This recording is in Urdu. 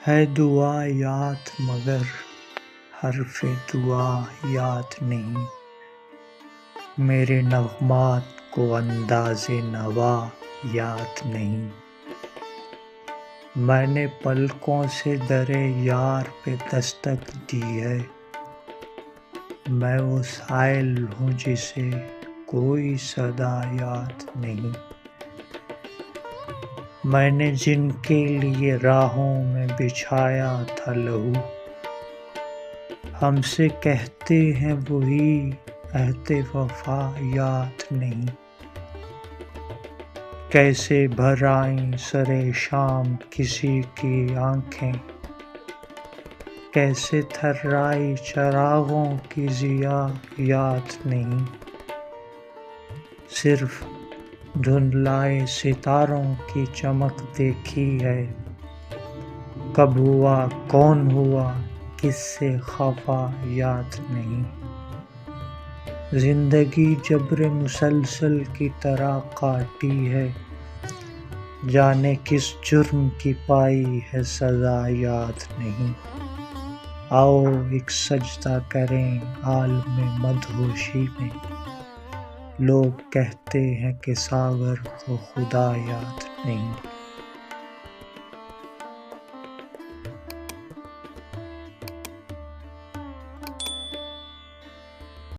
ہے دعا یاد مگر حرف دعا یاد نہیں، میرے نغمات کو انداز نوا یاد نہیں۔ میں نے پلکوں سے در یار پہ دستک دی ہے، میں وہ سائل ہوں جسے کوئی صدا یاد نہیں۔ میں نے جن کے لیے راہوں میں بچھایا تھا لہو، ہم سے کہتے ہیں وہی عہد وفا یاد نہیں۔ کیسے بھر آئیں سر شام کسی کی آنکھیں، کیسے تھرائی چراغوں کی ضیا یاد نہیں۔ صرف دھندلائے ستاروں کی چمک دیکھی ہے، کب ہوا کون ہوا کس سے خفا یاد نہیں۔ زندگی جبر مسلسل کی طرح کاٹی ہے، جانے کس جرم کی پائی ہے سزا یاد نہیں۔ آؤ ایک سجدہ کریں عالم مدہوشی میں، لوگ کہتے ہیں کہ ساغر کو خدا یاد نہیں۔